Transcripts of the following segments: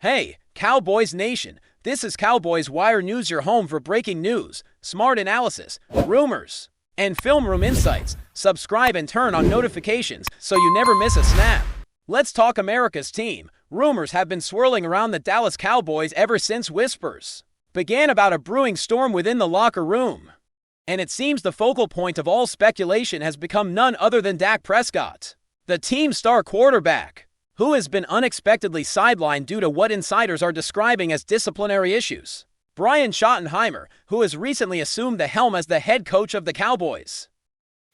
Hey, Cowboys Nation, this is Cowboys Wire News, your home for breaking news, smart analysis, rumors, and film room insights. Subscribe and turn on notifications so you never miss a snap. Let's talk America's team. Rumors have been swirling around the Dallas Cowboys ever since whispers began about a brewing storm within the locker room. And it seems the focal point of all speculation has become none other than Dak Prescott, the team's star quarterback, who has been unexpectedly sidelined due to what insiders are describing as disciplinary issues. Brian Schottenheimer, who has recently assumed the helm as the head coach of the Cowboys,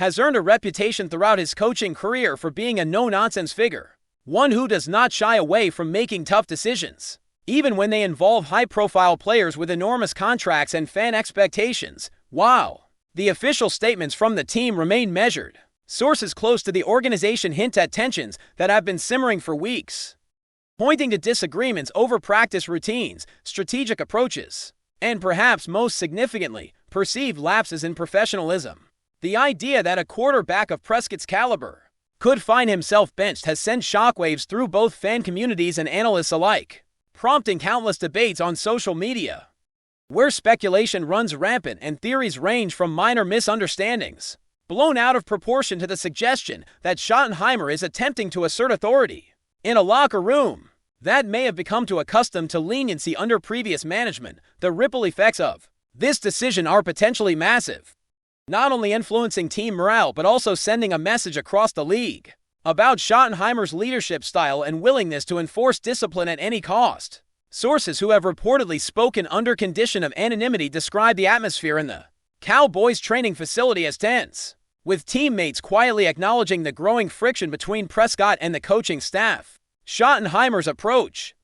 has earned a reputation throughout his coaching career for being a no-nonsense figure, one who does not shy away from making tough decisions, even when they involve high-profile players with enormous contracts and fan expectations. While the official statements from the team remain measured, sources close to the organization hint at tensions that have been simmering for weeks, pointing to disagreements over practice routines, strategic approaches, and perhaps most significantly, perceived lapses in professionalism. The idea that a quarterback of Prescott's caliber could find himself benched has sent shockwaves through both fan communities and analysts alike, prompting countless debates on social media, where speculation runs rampant and theories range from minor misunderstandings blown out of proportion to the suggestion that Schottenheimer is attempting to assert authority in a locker room that may have become too accustomed to leniency under previous management. The ripple effects of this decision are potentially massive, not only influencing team morale but also sending a message across the league about Schottenheimer's leadership style and willingness to enforce discipline at any cost. Sources who have reportedly spoken under condition of anonymity describe the atmosphere in the Cowboys training facility as tense, with teammates quietly acknowledging the growing friction between Prescott and the coaching staff. Schottenheimer's approach,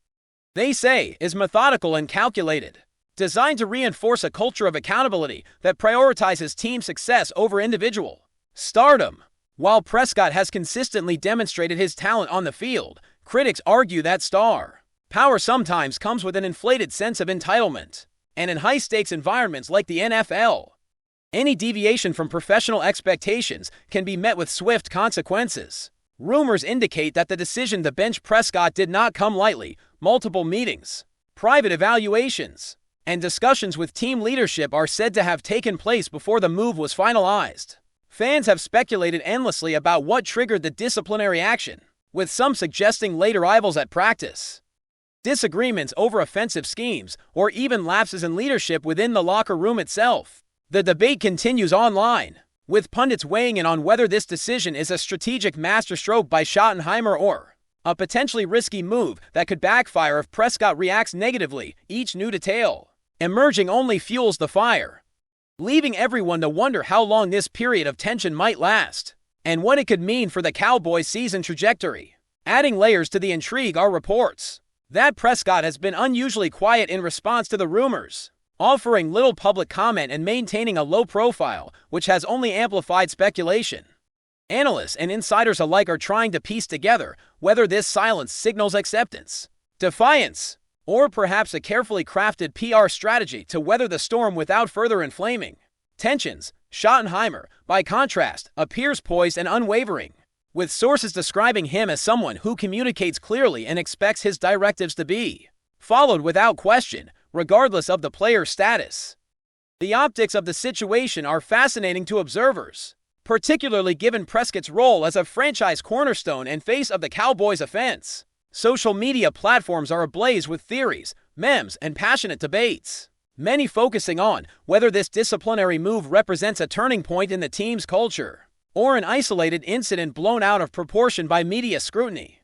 they say, is methodical and calculated, designed to reinforce a culture of accountability that prioritizes team success over individual stardom. While Prescott has consistently demonstrated his talent on the field, critics argue that star power sometimes comes with an inflated sense of entitlement, and in high-stakes environments like the NFL, any deviation from professional expectations can be met with swift consequences. Rumors indicate that the decision to bench Prescott did not come lightly. Multiple meetings, private evaluations, and discussions with team leadership are said to have taken place before the move was finalized. Fans have speculated endlessly about what triggered the disciplinary action, with some suggesting late arrivals at practice, disagreements over offensive schemes, or even lapses in leadership within the locker room itself. The debate continues online, with pundits weighing in on whether this decision is a strategic masterstroke by Schottenheimer or a potentially risky move that could backfire if Prescott reacts negatively. Each new detail emerging only fuels the fire, leaving everyone to wonder how long this period of tension might last and what it could mean for the Cowboys' season trajectory. Adding layers to the intrigue are reports that Prescott has been unusually quiet in response to the rumors, offering little public comment and maintaining a low profile, which has only amplified speculation. Analysts and insiders alike are trying to piece together whether this silence signals acceptance, defiance, or perhaps a carefully crafted PR strategy to weather the storm without further inflaming tensions. Schottenheimer, by contrast, appears poised and unwavering, with sources describing him as someone who communicates clearly and expects his directives to be followed without question, regardless of the player's status. The optics of the situation are fascinating to observers, particularly given Prescott's role as a franchise cornerstone and face of the Cowboys' offense. Social media platforms are ablaze with theories, memes, and passionate debates, many focusing on whether this disciplinary move represents a turning point in the team's culture or an isolated incident blown out of proportion by media scrutiny.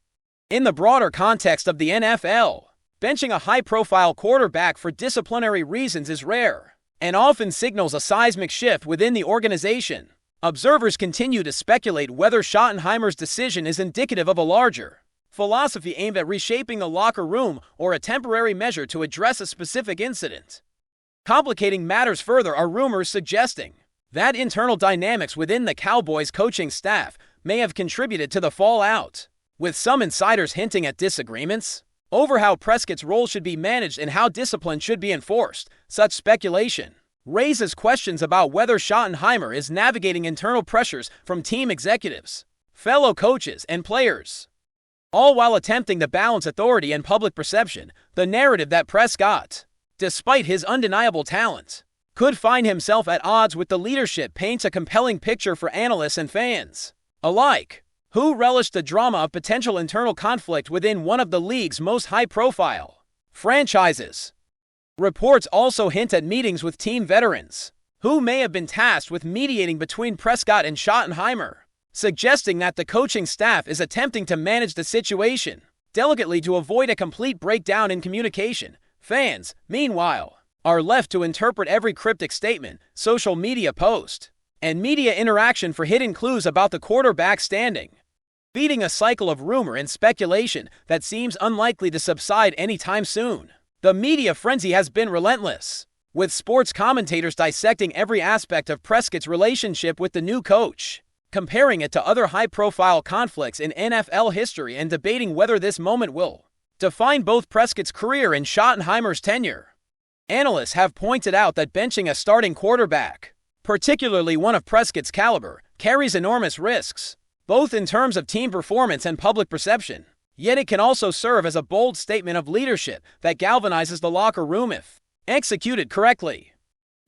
In the broader context of the NFL, benching a high-profile quarterback for disciplinary reasons is rare and often signals a seismic shift within the organization. Observers continue to speculate whether Schottenheimer's decision is indicative of a larger philosophy aimed at reshaping the locker room or a temporary measure to address a specific incident. Complicating matters further are rumors suggesting that internal dynamics within the Cowboys' coaching staff may have contributed to the fallout, with some insiders hinting at disagreements over how Prescott's role should be managed and how discipline should be enforced. Such speculation raises questions about whether Schottenheimer is navigating internal pressures from team executives, fellow coaches, and players, all while attempting to balance authority and public perception. The narrative that Prescott, despite his undeniable talent, could find himself at odds with the leadership paints a compelling picture for analysts and fans alike, who relish the drama of potential internal conflict within one of the league's most high-profile franchises. Reports also hint at meetings with team veterans, who may have been tasked with mediating between Prescott and Schottenheimer, suggesting that the coaching staff is attempting to manage the situation delicately to avoid a complete breakdown in communication. Fans, meanwhile, are left to interpret every cryptic statement, social media post, and media interaction for hidden clues about the quarterback's standing, feeding a cycle of rumor and speculation that seems unlikely to subside anytime soon. The media frenzy has been relentless, with sports commentators dissecting every aspect of Prescott's relationship with the new coach, comparing it to other high-profile conflicts in NFL history and debating whether this moment will define both Prescott's career and Schottenheimer's tenure. Analysts have pointed out that benching a starting quarterback, particularly one of Prescott's caliber, carries enormous risks, both in terms of team performance and public perception. Yet it can also serve as a bold statement of leadership that galvanizes the locker room if executed correctly.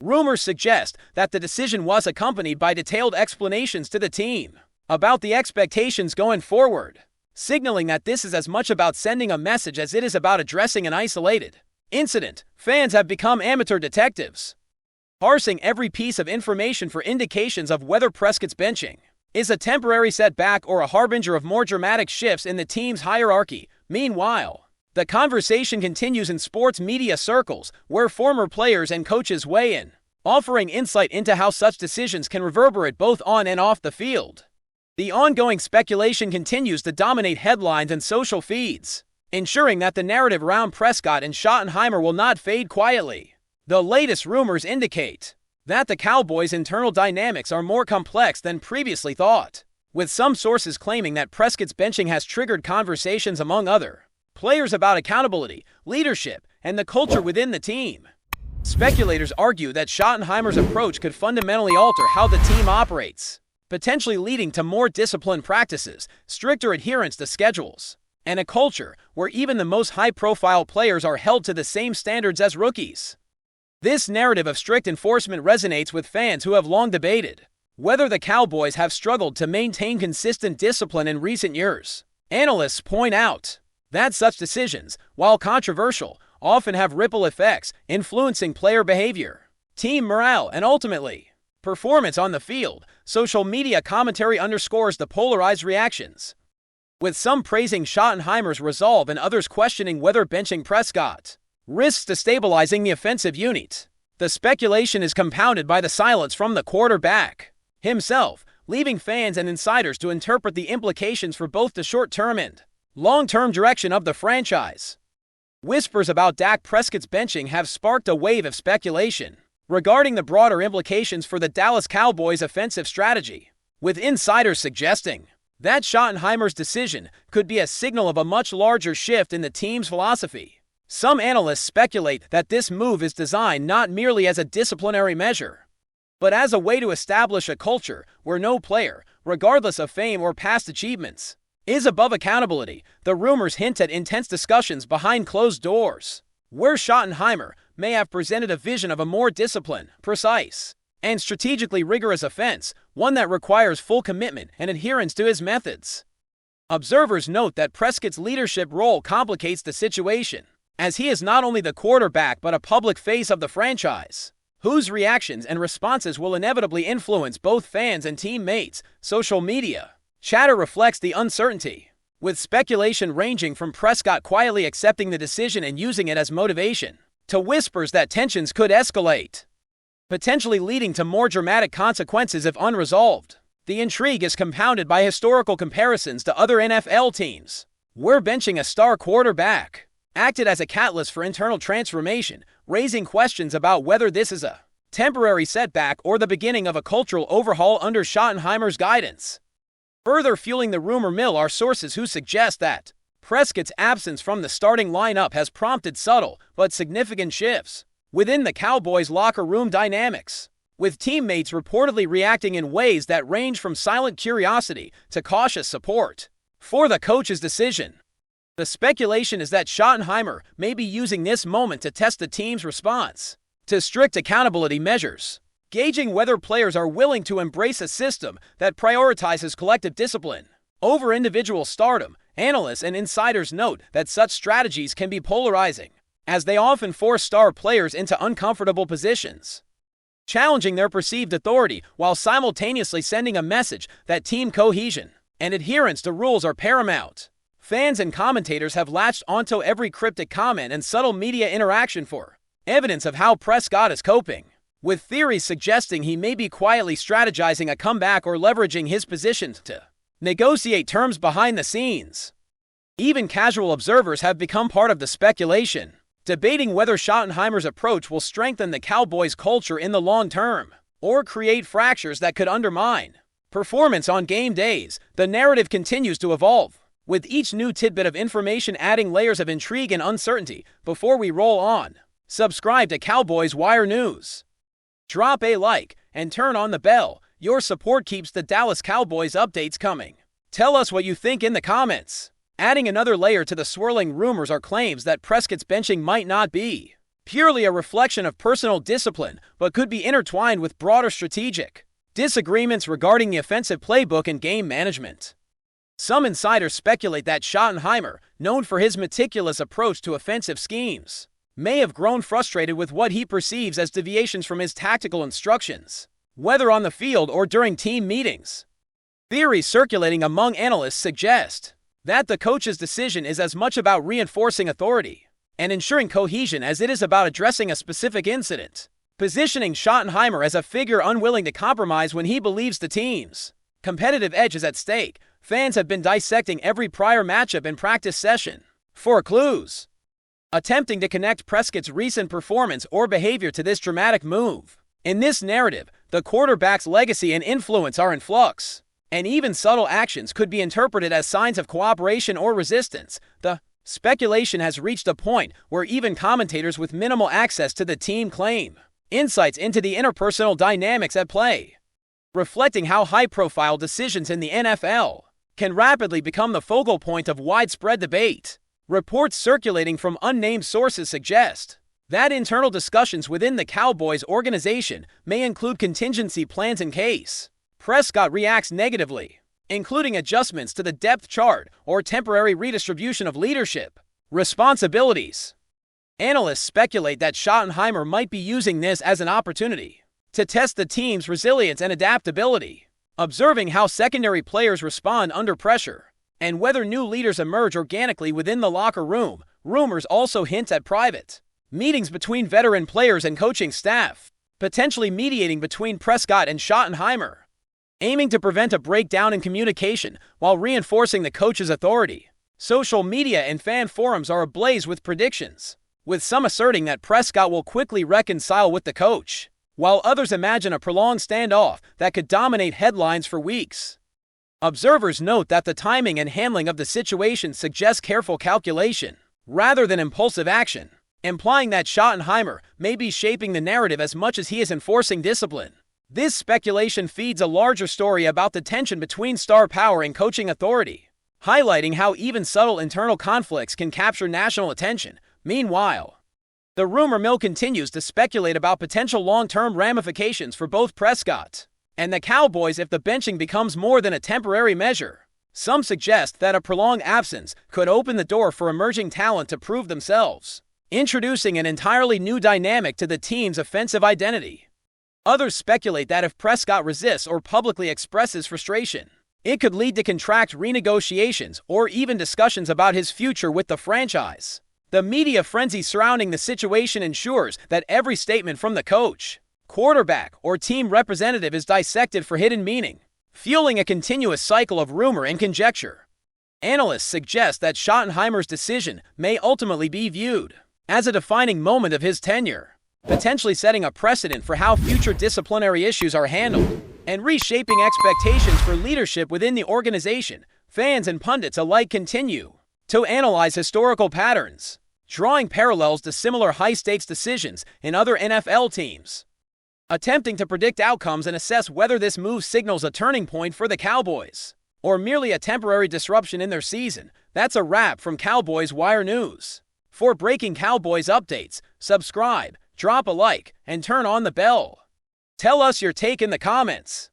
Rumors suggest that the decision was accompanied by detailed explanations to the team about the expectations going forward, signaling that this is as much about sending a message as it is about addressing an isolated incident. Fans have become amateur detectives, parsing every piece of information for indications of whether Prescott's benching is a temporary setback or a harbinger of more dramatic shifts in the team's hierarchy. Meanwhile, the conversation continues in sports media circles, where former players and coaches weigh in, offering insight into how such decisions can reverberate both on and off the field. The ongoing speculation continues to dominate headlines and social feeds, ensuring that the narrative around Prescott and Schottenheimer will not fade quietly. The latest rumors indicate that the Cowboys' internal dynamics are more complex than previously thought, with some sources claiming that Prescott's benching has triggered conversations among other players about accountability, leadership, and the culture within the team. Speculators argue that Schottenheimer's approach could fundamentally alter how the team operates, potentially leading to more disciplined practices, stricter adherence to schedules, and a culture where even the most high-profile players are held to the same standards as rookies. This narrative of strict enforcement resonates with fans who have long debated whether the Cowboys have struggled to maintain consistent discipline in recent years. Analysts point out that such decisions, while controversial, often have ripple effects, influencing player behavior, team morale, and ultimately performance on the field. Social media commentary underscores the polarized reactions, with some praising Schottenheimer's resolve and others questioning whether benching Prescott risks destabilizing the offensive unit. The speculation is compounded by the silence from the quarterback himself, leaving fans and insiders to interpret the implications for both the short-term and long-term direction of the franchise. Whispers about Dak Prescott's benching have sparked a wave of speculation regarding the broader implications for the Dallas Cowboys' offensive strategy, with insiders suggesting that Schottenheimer's decision could be a signal of a much larger shift in the team's philosophy. Some analysts speculate that this move is designed not merely as a disciplinary measure, but as a way to establish a culture where no player, regardless of fame or past achievements, is above accountability. The rumors hint at intense discussions behind closed doors, where Schottenheimer may have presented a vision of a more disciplined, precise, and strategically rigorous offense, one that requires full commitment and adherence to his methods. Observers note that Prescott's leadership role complicates the situation, as he is not only the quarterback but a public face of the franchise, whose reactions and responses will inevitably influence both fans and teammates. Social media chatter reflects the uncertainty, with speculation ranging from Prescott quietly accepting the decision and using it as motivation, to whispers that tensions could escalate, potentially leading to more dramatic consequences if unresolved. The intrigue is compounded by historical comparisons to other NFL teams, where benching a star quarterback acted as a catalyst for internal transformation, raising questions about whether this is a temporary setback or the beginning of a cultural overhaul under Schottenheimer's guidance. Further fueling the rumor mill are sources who suggest that Prescott's absence from the starting lineup has prompted subtle but significant shifts within the Cowboys' locker room dynamics, with teammates reportedly reacting in ways that range from silent curiosity to cautious support. for the coach's decision. The speculation is that Schottenheimer may be using this moment to test the team's response to strict accountability measures, gauging whether players are willing to embrace a system that prioritizes collective discipline over individual stardom. Analysts and insiders note that such strategies can be polarizing, as they often force star players into uncomfortable positions, challenging their perceived authority while simultaneously sending a message that team cohesion and adherence to rules are paramount. Fans and commentators have latched onto every cryptic comment and subtle media interaction for evidence of how Prescott is coping, with theories suggesting he may be quietly strategizing a comeback or leveraging his position to negotiate terms behind the scenes. Even casual observers have become part of the speculation, debating whether Schottenheimer's approach will strengthen the Cowboys' culture in the long term or create fractures that could undermine performance on game days. The narrative continues to evolve, with each new tidbit of information adding layers of intrigue and uncertainty. Before we roll on, subscribe to Cowboys Wire News. Drop a like and turn on the bell. Your support keeps the Dallas Cowboys updates coming. Tell us what you think in the comments. Adding another layer to the swirling rumors are claims that Prescott's benching might not be purely a reflection of personal discipline, but could be intertwined with broader strategic disagreements regarding the offensive playbook and game management. Some insiders speculate that Schottenheimer, known for his meticulous approach to offensive schemes, may have grown frustrated with what he perceives as deviations from his tactical instructions, whether on the field or during team meetings. Theories circulating among analysts suggest that the coach's decision is as much about reinforcing authority and ensuring cohesion as it is about addressing a specific incident, positioning Schottenheimer as a figure unwilling to compromise when he believes the team's competitive edge is at stake. Fans have been dissecting every prior matchup and practice session for clues, attempting to connect Prescott's recent performance or behavior to this dramatic move. In this narrative, the quarterback's legacy and influence are in flux, and even subtle actions could be interpreted as signs of cooperation or resistance. The speculation has reached a point where even commentators with minimal access to the team claim insights into the interpersonal dynamics at play, reflecting how high-profile decisions in the NFL can rapidly become the focal point of widespread debate. Reports circulating from unnamed sources suggest that internal discussions within the Cowboys organization may include contingency plans in case Prescott reacts negatively, including adjustments to the depth chart or temporary redistribution of leadership responsibilities. Analysts speculate that Schottenheimer might be using this as an opportunity to test the team's resilience and adaptability, observing how secondary players respond under pressure and whether new leaders emerge organically within the locker room. Rumors also hint at private meetings between veteran players and coaching staff, potentially mediating between Prescott and Schottenheimer, aiming to prevent a breakdown in communication while reinforcing the coach's authority. Social media and fan forums are ablaze with predictions, with some asserting that Prescott will quickly reconcile with the coach, while others imagine a prolonged standoff that could dominate headlines for weeks. Observers note that the timing and handling of the situation suggests careful calculation rather than impulsive action, implying that Schottenheimer may be shaping the narrative as much as he is enforcing discipline. This speculation feeds a larger story about the tension between star power and coaching authority, highlighting how even subtle internal conflicts can capture national attention. Meanwhile, the rumor mill continues to speculate about potential long-term ramifications for both Prescott and the Cowboys if the benching becomes more than a temporary measure. Some suggest that a prolonged absence could open the door for emerging talent to prove themselves, introducing an entirely new dynamic to the team's offensive identity. Others speculate that if Prescott resists or publicly expresses frustration, it could lead to contract renegotiations or even discussions about his future with the franchise. The media frenzy surrounding the situation ensures that every statement from the coach, quarterback, or team representative is dissected for hidden meaning, fueling a continuous cycle of rumor and conjecture. Analysts suggest that Schottenheimer's decision may ultimately be viewed as a defining moment of his tenure, potentially setting a precedent for how future disciplinary issues are handled and reshaping expectations for leadership within the organization. Fans and pundits alike continue to analyze historical patterns, drawing parallels to similar high-stakes decisions in other NFL teams, attempting to predict outcomes and assess whether this move signals a turning point for the Cowboys or merely a temporary disruption in their season? That's a wrap from Cowboys Wire News. For breaking Cowboys updates, subscribe, drop a like, and turn on the bell. Tell us your take in the comments.